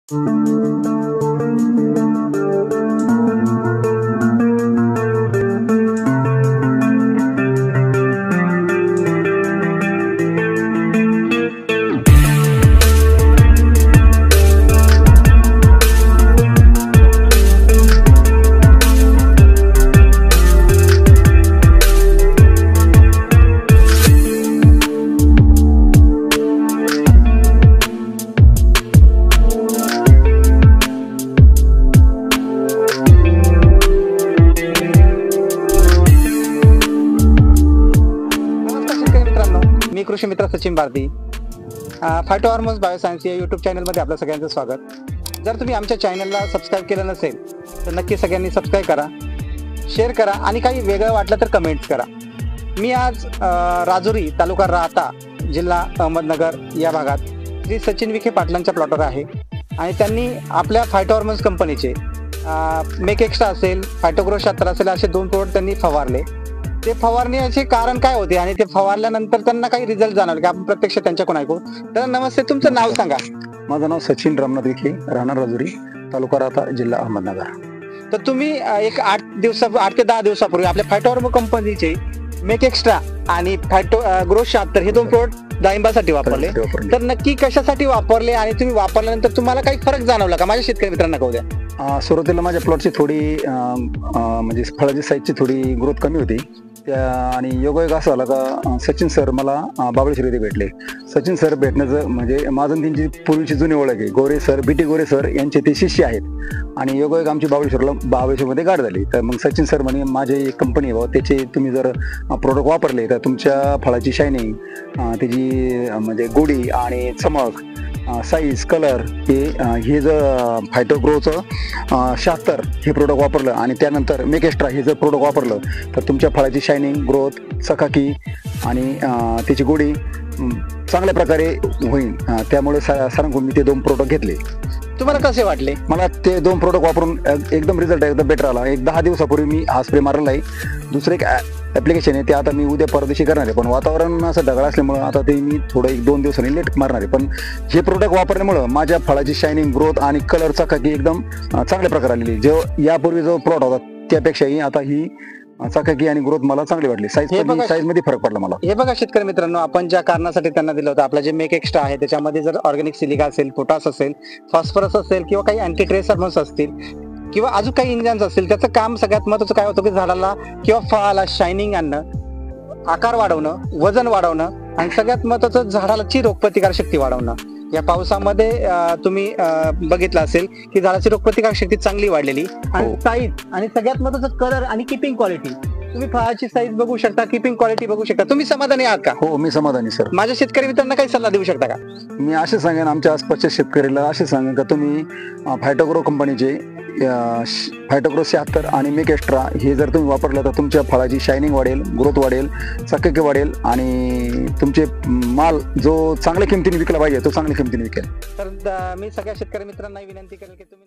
मी कृषी मित्र Sachin Bharati Phyto Hormones Bioscience या यूट्यूब चॅनलमध्ये आपलं सगळ्यांचं स्वागत। जर तुम्ही आमच्या चॅनलला सबस्क्राईब केलं नसेल तर नक्की सगळ्यांनी सबस्क्राईब करा, शेअर करा आणि काही वेगळं वाटलं तर कमेंट्स करा। मी आज राजुरी तालुका राहता जिल्हा अहमदनगर या भागात श्री सचिन विखे पाटलांच्या प्लॉटवर आहे आणि त्यांनी आपल्या फायटो हार्मोन्स कंपनीचे मेक एक्स्ट्रा असेल, फायटोग्रो 76 असेल असे 2 प्रोडक्ट त्यांनी फवारले। ते फवारण्याचे कारण काय होते आणि ते फवारल्यानंतर त्यांना काही रिझल्ट जाणवले की आपण प्रत्यक्ष त्यांच्याकडून ऐकू। तर नमस्ते, तुमचं नाव सांगा। माझं नाव सचिन रामनाथ विखे, राहणार राजुरी, तालुका राहता, जिल्हा अहमदनगर। तर तुम्ही एक 8 ते 10 दिवसापूर्वी आपल्या फायटो हार्मोन कंपनीचे मेक एक्स्ट्रा आणि फायटोग्रो 76 हे 2 प्रोडक्ट डाळिंबासाठी वापरले। तर नक्की कशासाठी वापरले आणि तुम्ही वापरल्यानंतर तुम्हाला काही फरक जाणवला का? माझ्या शेतकरी मित्रांना कळू द्या। सुरुवातीला माझ्या प्लॉटची थोडी म्हणजे फळाची साईजची थोडी ग्रोथ कमी होती आणि योगायोग असं झाला का सचिन सर मला बाबळेश्वर येथे भेटले। सचिन सर भेटण्याचं म्हणजे माझं त्यांची पूर्वीची जुनी ओळख आहे। गोरे सर, बीटी गोरे सर यांचे ते शिष्य आहेत आणि योगायोग आमची बाबळेश्वरमध्ये गाठ झाली। तर मग सचिन सर म्हणे माझी एक कंपनी आहे, त्याचे तुम्ही जर प्रोडक्ट वापरले तर तुमच्या फळाची शायनिंग, त्याची म्हणजे गोडी आणि चमक, साईज, कलर हे जर फायटोग्रोचं 76 हे प्रोडक्ट वापरलं आणि त्यानंतर मेक एक्स्ट्रा हे जर प्रोडक्ट वापरलं तर तुमच्या फळाची शायनिंग, ग्रोथ, चकाकी आणि त्याची गोडी चांगल्या प्रकारे होईल। त्यामुळे सरांकडून मी ते 2 प्रोडक्ट घेतले। तुम्हाला कसे वाटले? मला ते 2 प्रोडक्ट वापरून एकदम रिझल्ट एकदम बेटर आला। एक 10 दिवसापूर्वी मी हा स्प्रे मारलेला आहे। दुसरे एक ॲप्लिकेशन आहे ते आता मी उद्या परदेशी करणार आहे, पण वातावरण असं ढगाळ असल्यामुळं आता ते मी थोडं 1-2 दिवसांनी लेट मारणार आहे। पण हे प्रोडक्ट वापरल्यामुळं माझ्या फळाची शायनिंग, ग्रोथ आणि कलर चकाकी एकदम चांगल्या प्रकारे आलेली। जो यापूर्वी जो प्रोडक्ट होता त्यापेक्षाही आता ही चकाकी आणि ग्रोथ मला चांगली वाटली। साईज मध्ये फरक पडला मला। हे बघा शेतकरी मित्रांनो, आपण ज्या कारणासाठी त्यांना दिलं होतं, आपलं जे मेक एक्स्ट्रा आहे त्याच्यामध्ये जर ऑर्गॅनिक सिलिका असेल, पोटॅश असेल, फॉस्फरस असेल किंवा काही अँटी ट्रेस हार्मोन्स असतील किंवा अजून काही इंजाइम्स असतील, त्याचं काम सगळ्यात महत्त्वाचं काय होतं की झाडाला किंवा फळाला शायनिंग आणणं, आकार वाढवणं, वजन वाढवणं आणि सगळ्यात महत्त्वाचं झाडाची रोगप्रतिकार शक्ती वाढवणं। या पावसामध्ये तुम्ही बघितलं असेल की झाडाची रोगप्रतिकार शक्ती चांगली वाढलेली आणि साईज आणि सगळ्यात महत्त्वाचं कलर आणि किपिंग क्वालिटी। तुम्ही फळाची साईज बघू शकता, किपिंग क्वालिटी बघू शकता। तुम्ही समाधानी आहात का? हो, मी समाधानी सर। माझ्या शेतकरी मित्रांना काही सल्ला देऊ शकता का? मी असे सांगेन, आमच्या आसपासच्या शेतकऱ्याला असे सांगेन का तुम्ही फायटोग्रो कंपनीचे फायटोग्रो 76 आणि मेक एक्स्ट्रा हे जर तुम्ही वापरलं तर तुमच्या फळाची शायनिंग वाढेल, ग्रोथ वाढेल, चकाकी वाढेल आणि तुमचे माल जो चांगल्या किमतीने विकला पाहिजे तो चांगल्या किमतीने विकेल। तर मी सगळ्या शेतकरी मित्रांना विनंती करेल की तुम्ही